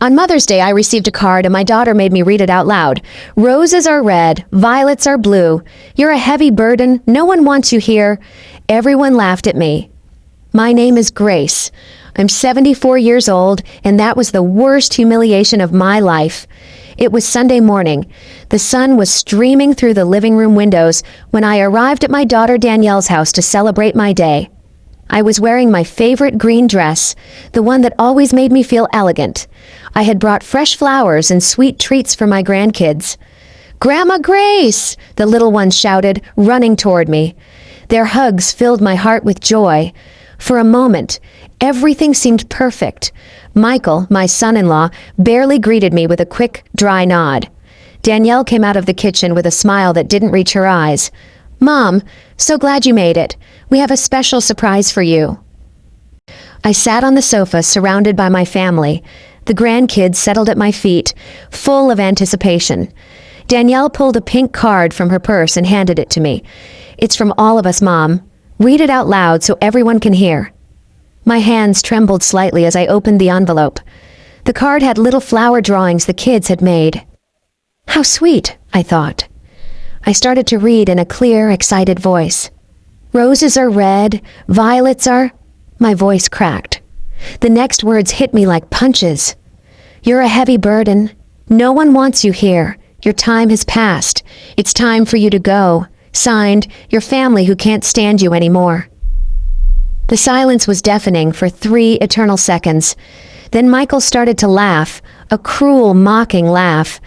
On Mother's Day, I received a card and my daughter made me read it out loud. Roses are red, violets are blue. You're a heavy burden, no one wants you here. Everyone laughed at me. My name is Grace. I'm 74 years old, and that was the worst humiliation of my life. It was Sunday morning. The sun was streaming through the living room windows when I arrived at my daughter Danielle's house to celebrate my day. I was wearing my favorite green dress, the one that always made me feel elegant. I had brought fresh flowers and sweet treats for my grandkids. "Grandma Grace!" the little ones shouted, running toward me. Their hugs filled my heart with joy. For a moment, everything seemed perfect. Michael, my son-in-law, barely greeted me with a quick, dry nod. Danielle came out of the kitchen with a smile that didn't reach her eyes. "Mom, so glad you made it. We have a special surprise for you." I sat on the sofa surrounded by my family. The grandkids settled at my feet, full of anticipation. Danielle pulled a pink card from her purse and handed it to me. "It's from all of us, Mom. Read it out loud so everyone can hear." My hands trembled slightly as I opened the envelope. The card had little flower drawings the kids had made. How sweet, I thought. I started to read in a clear, excited voice. "Roses are red, violets are—" My voice cracked. The next words hit me like punches. "You're a heavy burden. No one wants you here. Your time has passed. It's time for you to go. Signed, your family who can't stand you anymore." The silence was deafening for 3 eternal seconds. Then Michael started to laugh, a cruel, mocking laugh.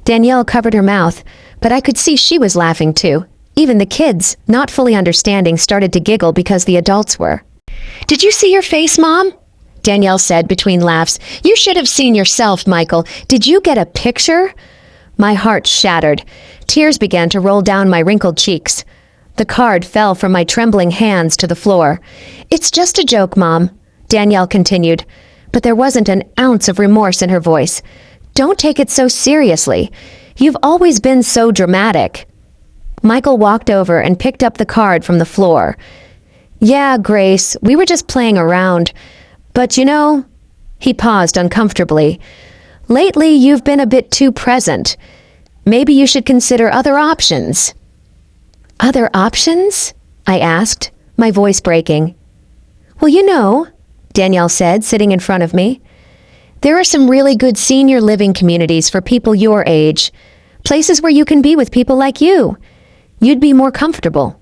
Danielle covered her mouth, but I could see she was laughing too. Even the kids, not fully understanding, started to giggle because the adults were. "Did you see your face, Mom?" Danielle said between laughs. "You should have seen yourself, Michael. Did you get a picture?" My heart shattered. Tears began to roll down my wrinkled cheeks. The card fell from my trembling hands to the floor. "It's just a joke, Mom," Danielle continued, but there wasn't an ounce of remorse in her voice. "Don't take it so seriously. You've always been so dramatic." Michael walked over and picked up the card from the floor. "Yeah, Grace, we were just playing around. But you know," he paused uncomfortably, "lately you've been a bit too present. Maybe you should consider other options." "Other options?" I asked, my voice breaking. "Well, you know," Danielle said, sitting in front of me, "there are some really good senior living communities for people your age. Places where you can be with people like you. You'd be more comfortable."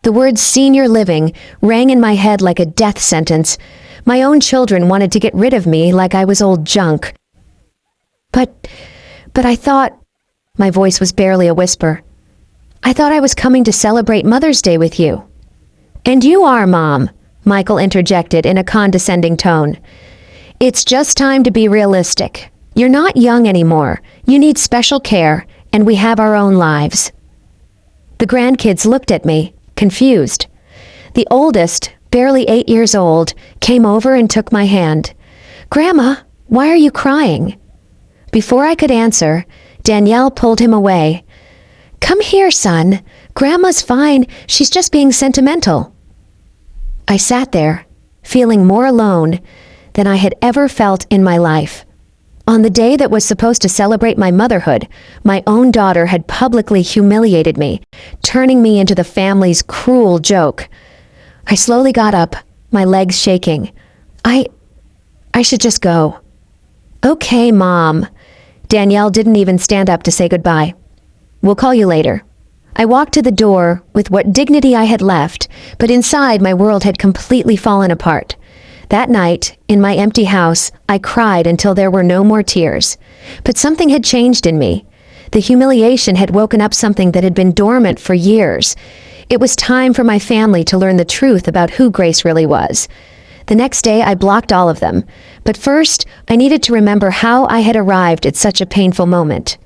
The word senior living rang in my head like a death sentence. My own children wanted to get rid of me like I was old junk. But I thought, my voice was barely a whisper, I thought I was coming to celebrate Mother's Day with you. "And you are, Mom," Michael interjected in a condescending tone. "It's just time to be realistic. You're not young anymore. You need special care, and we have our own lives." The grandkids looked at me, confused. The oldest, barely 8 years old, came over and took my hand. "Grandma, why are you crying?" Before I could answer, Danielle pulled him away. "Come here, son. Grandma's fine. She's just being sentimental." I sat there, feeling more alone than I had ever felt in my life. On the day that was supposed to celebrate my motherhood, my own daughter had publicly humiliated me, turning me into the family's cruel joke. I slowly got up, my legs shaking. I should just go. "Okay, Mom." Danielle didn't even stand up to say goodbye. "We'll call you later." I walked to the door with what dignity I had left, but inside my world had completely fallen apart. That night, in my empty house, I cried until there were no more tears. But something had changed in me. The humiliation had woken up something that had been dormant for years. It was time for my family to learn the truth about who Grace really was. The next day, I blocked all of them. But first, I needed to remember how I had arrived at such a painful moment.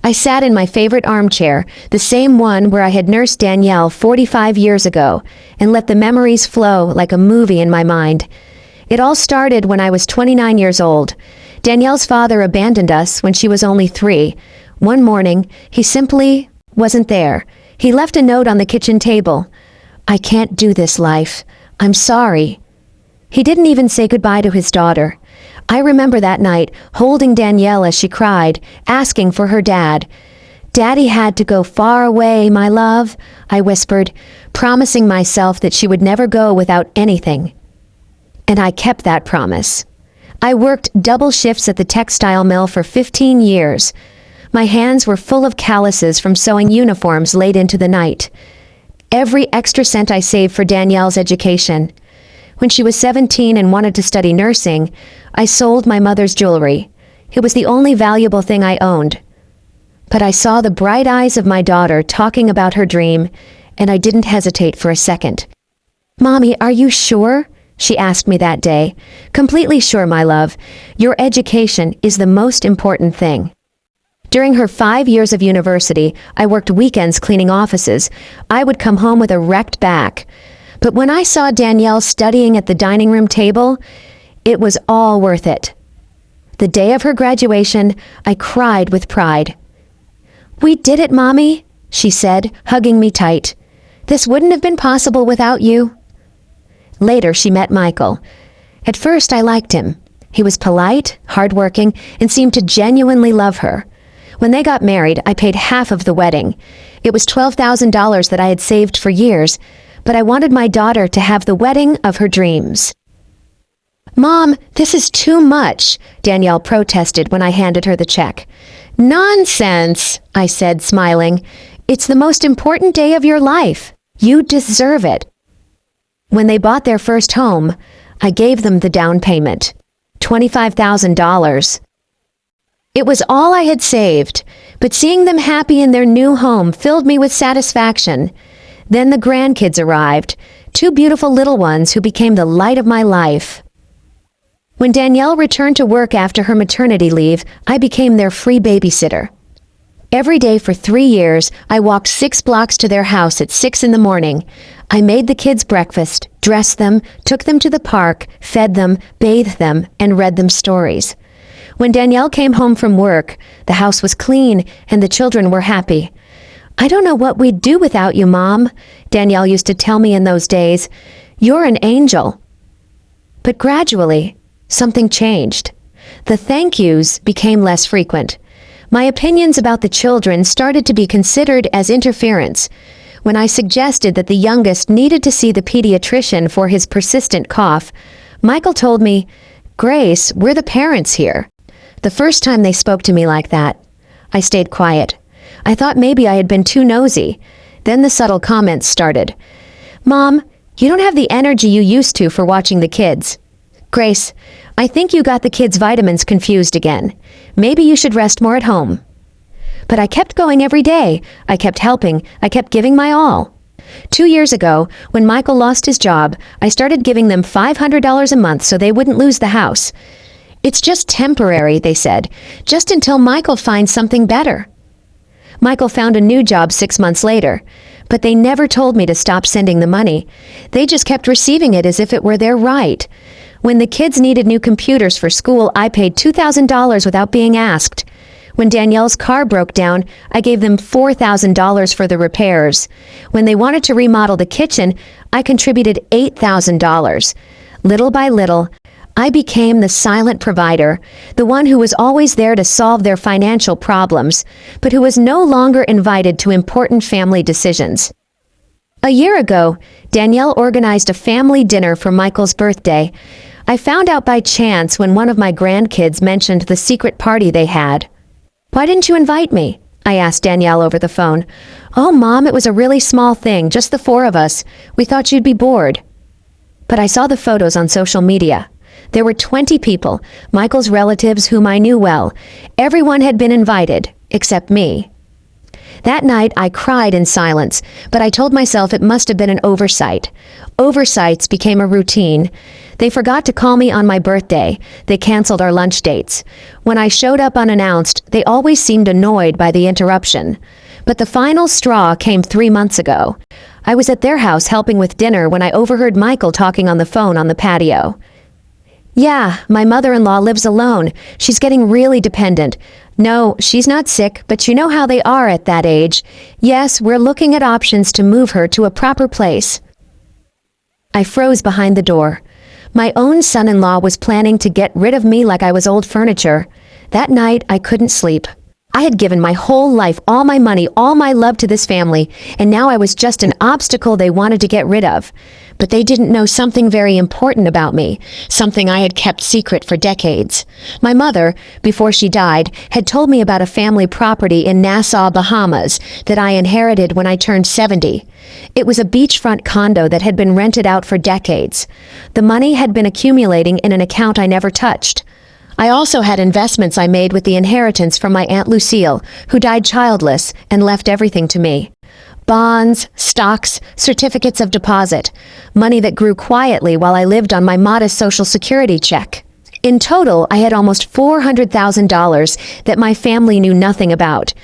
I sat in my favorite armchair, the same one where I had nursed Danielle 45 years ago, and let the memories flow like a movie in my mind. It all started when I was 29 years old. Danielle's father abandoned us when she was only 3. One morning, he simply wasn't there. He left a note on the kitchen table. "I can't do this life. I'm sorry." He didn't even say goodbye to his daughter. I remember that night holding Danielle as she cried, asking for her dad. "Daddy had to go far away, my love," I whispered, promising myself that she would never go without anything. And I kept that promise. I worked double shifts at the textile mill for 15 years. My hands were full of calluses from sewing uniforms late into the night. Every extra cent I saved for Danielle's education. When she was 17 and wanted to study nursing, I sold my mother's jewelry. It was the only valuable thing I owned. But I saw the bright eyes of my daughter talking about her dream, and I didn't hesitate for a second. "Mommy, are you sure?" she asked me that day. "Completely sure, my love. Your education is the most important thing." During her 5 years of university, I worked weekends cleaning offices. I would come home with a wrecked back. But when I saw Danielle studying at the dining room table, it was all worth it. The day of her graduation, I cried with pride. "We did it, Mommy," she said, hugging me tight. "This wouldn't have been possible without you." Later, she met Michael. At first, I liked him. He was polite, hardworking, and seemed to genuinely love her. When they got married, I paid half of the wedding. It was $12,000 that I had saved for years, but I wanted my daughter to have the wedding of her dreams. "Mom, this is too much," Danielle protested when I handed her the check. "Nonsense," I said, smiling. "It's the most important day of your life. You deserve it." When they bought their first home, I gave them the down payment, $25,000. It was all I had saved, but seeing them happy in their new home filled me with satisfaction. Then the grandkids arrived, 2 beautiful little ones who became the light of my life. When Danielle returned to work after her maternity leave, I became their free babysitter. Every day for 3 years, I walked 6 blocks to their house at 6 in the morning. I made the kids breakfast, dressed them, took them to the park, fed them, bathed them, and read them stories. When Danielle came home from work, the house was clean and the children were happy. "I don't know what we'd do without you, Mom," Danielle used to tell me in those days. "You're an angel." But gradually, something changed. The thank yous became less frequent. My opinions about the children started to be considered as interference. When I suggested that the youngest needed to see the pediatrician for his persistent cough, Michael told me, "Grace, we're the parents here." The first time they spoke to me like that, I stayed quiet. I thought maybe I had been too nosy. Then the subtle comments started. "Mom, you don't have the energy you used to for watching the kids." "Grace, I think you got the kids' vitamins confused again. Maybe you should rest more at home." But I kept going every day. I kept helping. I kept giving my all. 2 years ago, when Michael lost his job, I started giving them $500 a month so they wouldn't lose the house. "It's just temporary," they said, "just until Michael finds something better." Michael found a new job 6 months later, but they never told me to stop sending the money. They just kept receiving it as if it were their right. When the kids needed new computers for school, I paid $2,000 without being asked. When Danielle's car broke down, I gave them $4,000 for the repairs. When they wanted to remodel the kitchen, I contributed $8,000. Little by little, I became the silent provider, the one who was always there to solve their financial problems, but who was no longer invited to important family decisions. A year ago, Danielle organized a family dinner for Michael's birthday. I found out by chance when one of my grandkids mentioned the secret party they had. "Why didn't you invite me?" I asked Danielle over the phone. "Oh, Mom, it was a really small thing, just the 4 of us. We thought you'd be bored." But I saw the photos on social media. There were 20 people, Michael's relatives whom I knew well. Everyone had been invited, except me. That night, I cried in silence, but I told myself it must have been an oversight. Oversights became a routine. They forgot to call me on my birthday. They canceled our lunch dates. When I showed up unannounced, they always seemed annoyed by the interruption. But the final straw came 3 months ago. I was at their house helping with dinner when I overheard Michael talking on the phone on the patio. "Yeah, my mother-in-law lives alone. She's getting really dependent. No, she's not sick, but you know how they are at that age. Yes, we're looking at options to move her to a proper place." I froze behind the door. My own son-in-law was planning to get rid of me like I was old furniture. That night, I couldn't sleep. I had given my whole life, all my money, all my love to this family, and now I was just an obstacle they wanted to get rid of. But they didn't know something very important about me, something I had kept secret for decades. My mother, before she died, had told me about a family property in Nassau, Bahamas, that I inherited when I turned 70. It was a beachfront condo that had been rented out for decades. The money had been accumulating in an account I never touched. I also had investments I made with the inheritance from my Aunt Lucille, who died childless and left everything to me. Bonds, stocks, certificates of deposit, money that grew quietly while I lived on my modest Social Security check. In total, I had almost $400,000 that my family knew nothing about.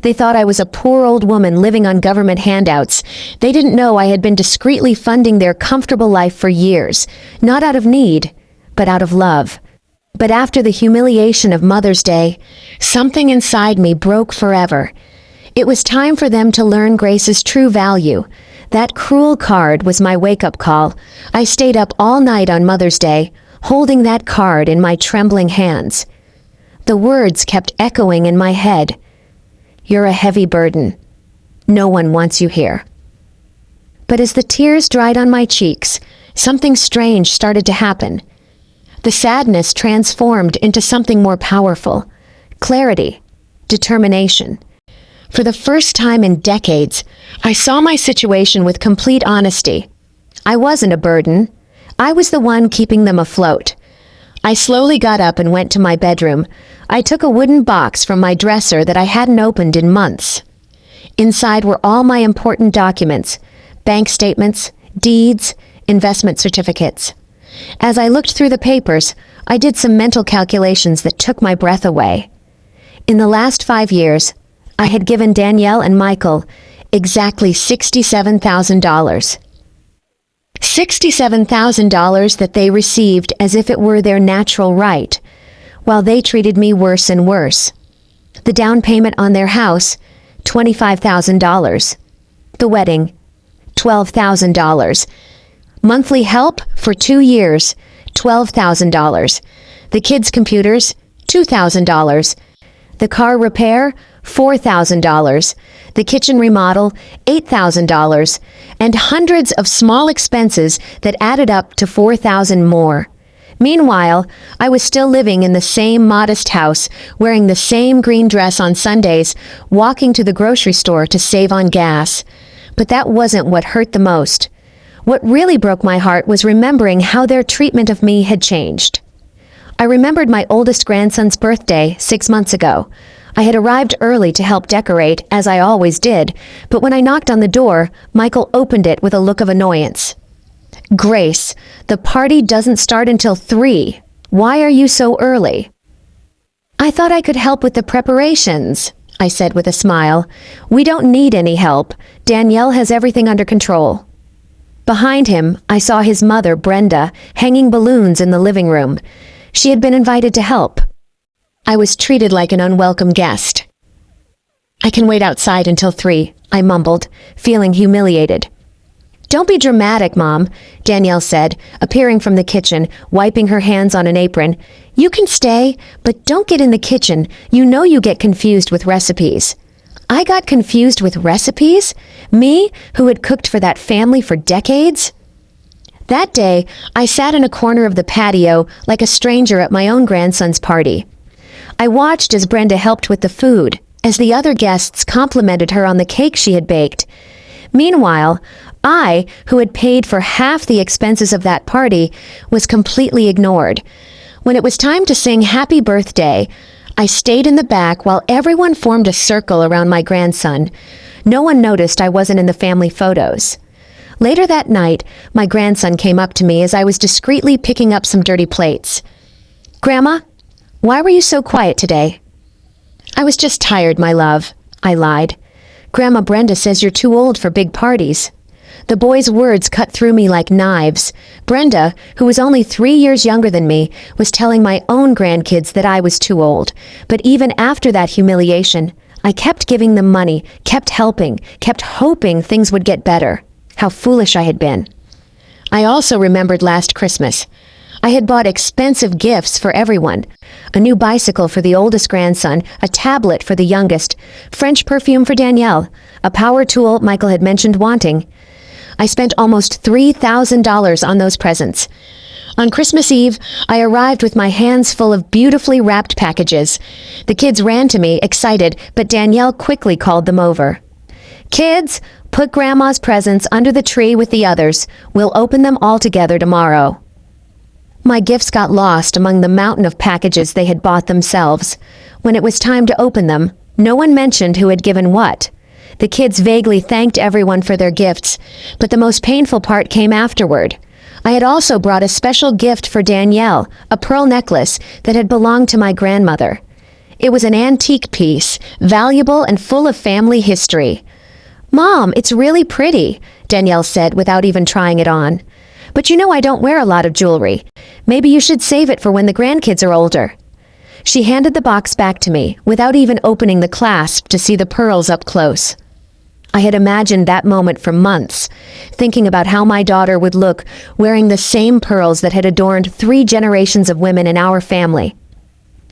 They thought I was a poor old woman living on government handouts. They didn't know I had been discreetly funding their comfortable life for years, not out of need, but out of love. But after the humiliation of Mother's Day, something inside me broke forever. It was time for them to learn Grace's true value. That cruel card was my wake-up call. I stayed up all night on Mother's Day, holding that card in my trembling hands. The words kept echoing in my head. "You're a heavy burden. No one wants you here." But as the tears dried on my cheeks, something strange started to happen. The sadness transformed into something more powerful. Clarity. Determination. For the first time in decades, I saw my situation with complete honesty. I wasn't a burden. I was the one keeping them afloat. I slowly got up and went to my bedroom. I took a wooden box from my dresser that I hadn't opened in months. Inside were all my important documents, bank statements, deeds, investment certificates. As I looked through the papers, I did some mental calculations that took my breath away. In the last 5 years, I had given Danielle and Michael exactly $67,000. $67,000 that they received as if it were their natural right, while they treated me worse and worse. The down payment on their house, $25,000. The wedding, $12,000. Monthly help for 2 years, $12,000. The kids' computers, $2,000. The car repair, $4,000. The kitchen remodel, $8,000. And hundreds of small expenses that added up to $4,000 more. Meanwhile, I was still living in the same modest house, wearing the same green dress on Sundays, walking to the grocery store to save on gas. But that wasn't what hurt the most. What really broke my heart was remembering how their treatment of me had changed. I remembered my oldest grandson's birthday 6 months ago. I had arrived early to help decorate, as I always did, but when I knocked on the door, Michael opened it with a look of annoyance. "Grace, the party doesn't start until 3. Why are you so early?" "I thought I could help with the preparations," I said with a smile. "We don't need any help. Danielle has everything under control." Behind him, I saw his mother, Brenda, hanging balloons in the living room. She had been invited to help. I was treated like an unwelcome guest. "I can wait outside until 3, I mumbled, feeling humiliated. "Don't be dramatic, Mom," Danielle said, appearing from the kitchen, wiping her hands on an apron. "You can stay, but don't get in the kitchen. You know you get confused with recipes." I got confused with recipes? Me, who had cooked for that family for decades? That day, I sat in a corner of the patio like a stranger at my own grandson's party. I watched as Brenda helped with the food, as the other guests complimented her on the cake she had baked. Meanwhile, I, who had paid for half the expenses of that party, was completely ignored. When it was time to sing Happy Birthday, I stayed in the back while everyone formed a circle around my grandson. No one noticed I wasn't in the family photos. Later that night, my grandson came up to me as I was discreetly picking up some dirty plates. "Grandma, why were you so quiet today?" "I was just tired, my love," I lied. "Grandma Brenda says you're too old for big parties." The boy's words cut through me like knives. Brenda, who was only 3 years younger than me, was telling my own grandkids that I was too old. But even after that humiliation, I kept giving them money, kept helping, kept hoping things would get better. How foolish I had been. I also remembered last Christmas. I had bought expensive gifts for everyone. A new bicycle for the oldest grandson, a tablet for the youngest, French perfume for Danielle, a power tool Michael had mentioned wanting. I spent almost $3,000 on those presents. On Christmas Eve, I arrived with my hands full of beautifully wrapped packages. The kids ran to me, excited, but Danielle quickly called them over. "Kids, put Grandma's presents under the tree with the others. We'll open them all together tomorrow." My gifts got lost among the mountain of packages they had bought themselves. When it was time to open them, no one mentioned who had given what. The kids vaguely thanked everyone for their gifts, but the most painful part came afterward. I had also brought a special gift for Danielle, a pearl necklace that had belonged to my grandmother. It was an antique piece, valuable and full of family history. "Mom, it's really pretty," Danielle said without even trying it on. "But you know I don't wear a lot of jewelry. Maybe you should save it for when the grandkids are older." She handed the box back to me, without even opening the clasp to see the pearls up close. I had imagined that moment for months, thinking about how my daughter would look wearing the same pearls that had adorned 3 generations of women in our family.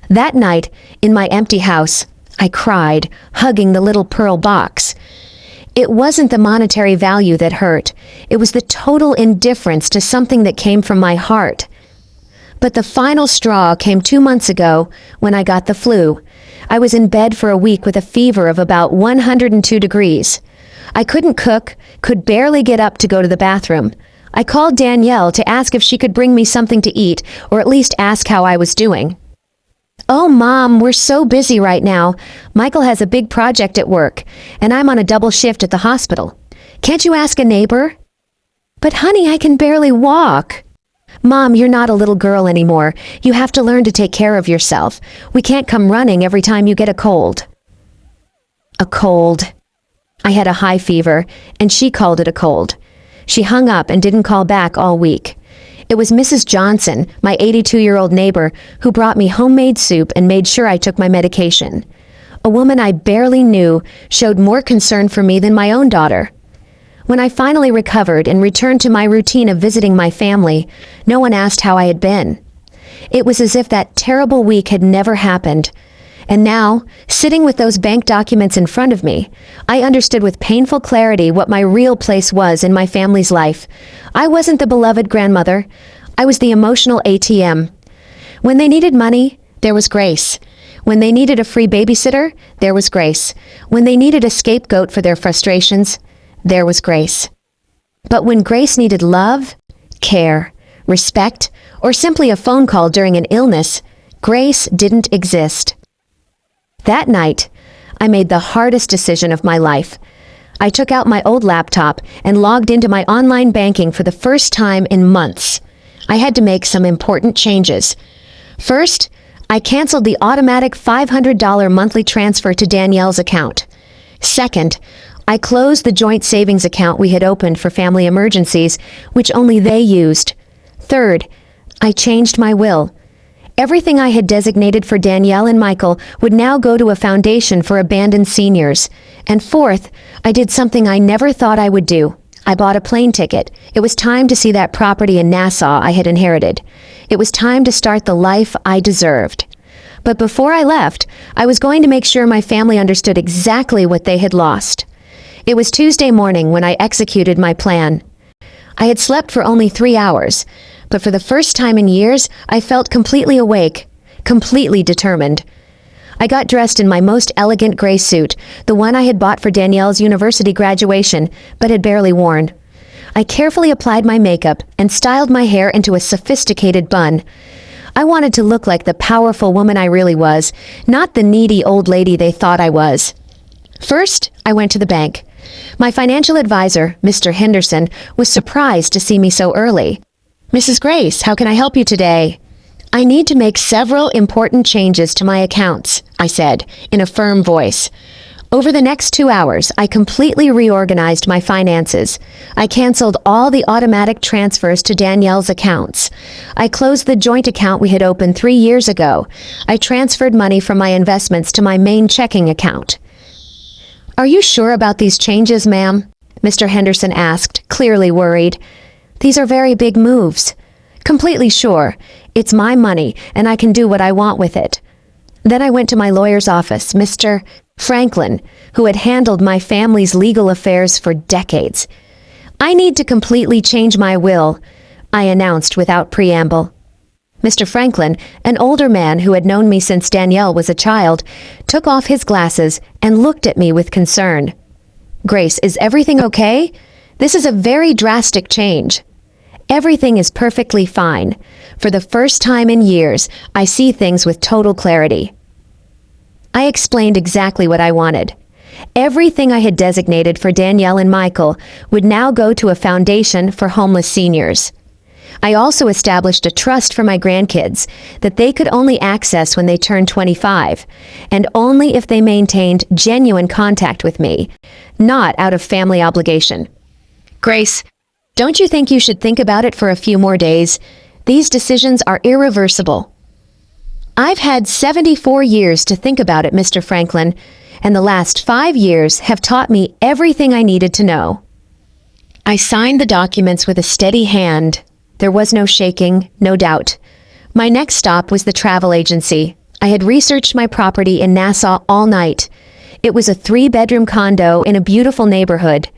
That night, in my empty house, I cried, hugging the little pearl box. It wasn't the monetary value that hurt. It was the total indifference to something that came from my heart. But the final straw came 2 months ago when I got the flu. I was in bed for a week with a fever of about 102 degrees. I couldn't cook, could barely get up to go to the bathroom. I called Danielle to ask if she could bring me something to eat, or at least ask how I was doing. "Oh, Mom, we're so busy right now. Michael has a big project at work, and I'm on a double shift at the hospital. Can't you ask a neighbor?" "But honey, I can barely walk." "Mom, you're not a little girl anymore. You have to learn to take care of yourself. We can't come running every time you get a cold." A cold. I had a high fever, and she called it a cold. She hung up and didn't call back all week. It was Mrs. Johnson, my 82-year-old neighbor, who brought me homemade soup and made sure I took my medication. A woman I barely knew showed more concern for me than my own daughter. When I finally recovered and returned to my routine of visiting my family, no one asked how I had been. It was as if that terrible week had never happened. And now, sitting with those bank documents in front of me, I understood with painful clarity what my real place was in my family's life. I wasn't the beloved grandmother. I was the emotional ATM. When they needed money, there was Grace. When they needed a free babysitter, there was Grace. When they needed a scapegoat for their frustrations, there was Grace. But when Grace needed love, care, respect, or simply a phone call during an illness, Grace didn't exist. That night, I made the hardest decision of my life. I took out my old laptop and logged into my online banking for the first time in months. I had to make some important changes. First, I canceled the automatic $500 monthly transfer to Danielle's account. Second, I closed the joint savings account we had opened for family emergencies, which only they used. Third, I changed my will. Everything I had designated for Danielle and Michael would now go to a foundation for abandoned seniors. And fourth, I did something I never thought I would do. I bought a plane ticket. It was time to see that property in Nassau I had inherited. It was time to start the life I deserved. But before I left, I was going to make sure my family understood exactly what they had lost. It was Tuesday morning when I executed my plan. I had slept for only 3 hours, but for the first time in years, I felt completely awake, completely determined. I got dressed in my most elegant gray suit, the one I had bought for Danielle's university graduation, but had barely worn. I carefully applied my makeup and styled my hair into a sophisticated bun. I wanted to look like the powerful woman I really was, not the needy old lady they thought I was. First, I went to the bank. My financial advisor, Mr. Henderson, was surprised to see me so early. "Mrs. Grace, how can I help you today?" "I need to make several important changes to my accounts," I said, in a firm voice. Over the next 2 hours, I completely reorganized my finances. I canceled all the automatic transfers to Danielle's accounts. I closed the joint account we had opened 3 years ago. I transferred money from my investments to my main checking account. "Are you sure about these changes, ma'am?" Mr. Henderson asked, clearly worried. "These are very big moves." Completely sure. It's my money, and I can do what I want with it. Then I went to my lawyer's office, Mr. Franklin, who had handled my family's legal affairs for decades. I need to completely change my will, I announced without preamble. Mr. Franklin, an older man who had known me since Danielle was a child, took off his glasses and looked at me with concern. Grace, is everything okay? This is a very drastic change. Everything is perfectly fine. For the first time in years, I see things with total clarity. I explained exactly what I wanted. Everything I had designated for Danielle and Michael would now go to a foundation for homeless seniors. I also established a trust for my grandkids that they could only access when they turned 25, and only if they maintained genuine contact with me, not out of family obligation. Grace, don't you think you should think about it for a few more days? These decisions are irreversible. I've had 74 years to think about it, Mr. Franklin, and the last 5 years have taught me everything I needed to know. I signed the documents with a steady hand. There was no shaking, no doubt. My next stop was the travel agency. I had researched my property in Nassau all night. It was a 3-bedroom condo in a beautiful neighborhood.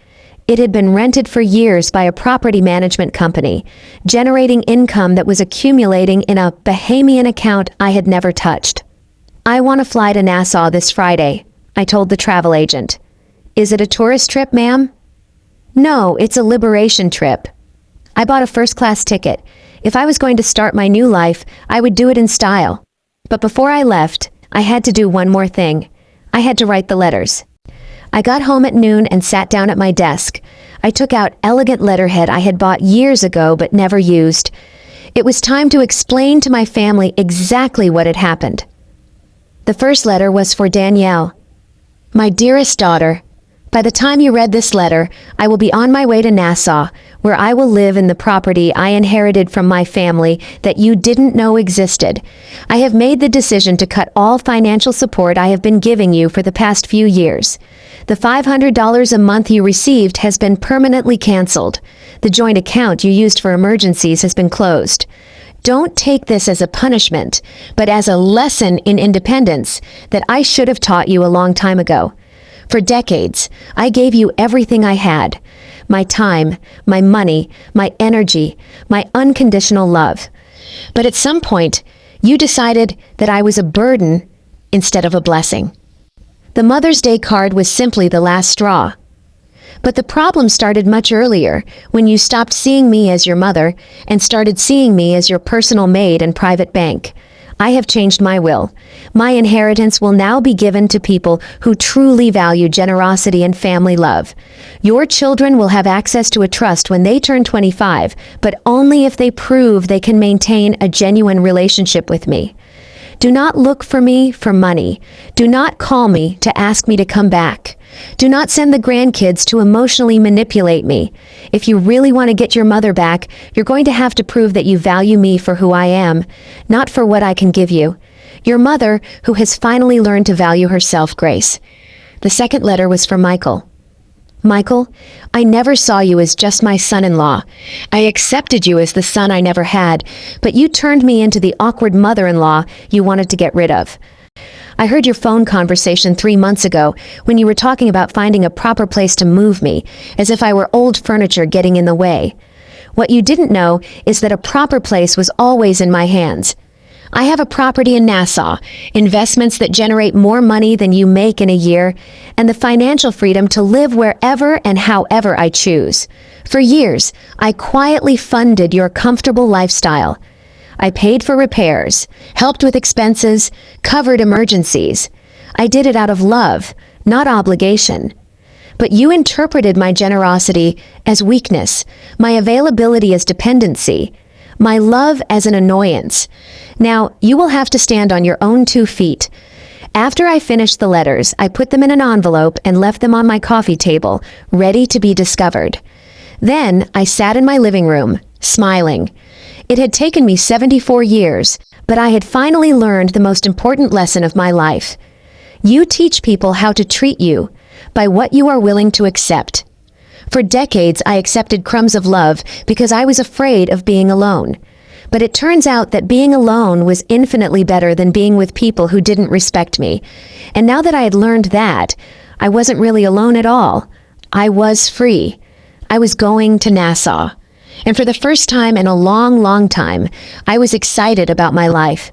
It had been rented for years by a property management company, generating income that was accumulating in a Bahamian account I had never touched. I want to fly to Nassau this Friday, I told the travel agent. Is it a tourist trip, ma'am? No, it's a liberation trip. I bought a first-class ticket. If I was going to start my new life, I would do it in style. But before I left, I had to do one more thing. I had to write the letters. I got home at noon and sat down at my desk. I took out elegant letterhead I had bought years ago but never used. It was time to explain to my family exactly what had happened. The first letter was for Danielle. My dearest daughter, by the time you read this letter, I will be on my way to Nassau, where I will live in the property I inherited from my family that you didn't know existed. I have made the decision to cut all financial support I have been giving you for the past few years. The $500 a month you received has been permanently canceled. The joint account you used for emergencies has been closed. Don't take this as a punishment, but as a lesson in independence that I should have taught you a long time ago. For decades, I gave you everything I had. My time, my money, my energy, my unconditional love. But at some point, you decided that I was a burden instead of a blessing. The Mother's Day card was simply the last straw. But the problem started much earlier, when you stopped seeing me as your mother and started seeing me as your personal maid and private bank. I have changed my will. My inheritance will now be given to people who truly value generosity and family love. Your children will have access to a trust when they turn 25, but only if they prove they can maintain a genuine relationship with me. Do not look for me for money. Do not call me to ask me to come back. Do not send the grandkids to emotionally manipulate me. If you really want to get your mother back, you're going to have to prove that you value me for who I am, not for what I can give you. Your mother, who has finally learned to value herself, Grace. The second letter was for Michael. Michael, I never saw you as just my son-in-law. I accepted you as the son I never had, but you turned me into the awkward mother-in-law you wanted to get rid of. I heard your phone conversation 3 months ago when you were talking about finding a proper place to move me, as if I were old furniture getting in the way. What you didn't know is that a proper place was always in my hands. I have a property in Nassau, investments that generate more money than you make in a year, and the financial freedom to live wherever and however I choose. For years, I quietly funded your comfortable lifestyle. I paid for repairs, helped with expenses, covered emergencies. I did it out of love, not obligation. But you interpreted my generosity as weakness, my availability as dependency, my love as an annoyance. Now, you will have to stand on your own 2 feet. After I finished the letters, I put them in an envelope and left them on my coffee table, ready to be discovered. Then I sat in my living room, smiling. It had taken me 74 years, but I had finally learned the most important lesson of my life. You teach people how to treat you by what you are willing to accept. For decades, I accepted crumbs of love because I was afraid of being alone. But it turns out that being alone was infinitely better than being with people who didn't respect me. And now that I had learned that, I wasn't really alone at all. I was free. I was going to Nassau. And for the first time in a long, long time, I was excited about my life.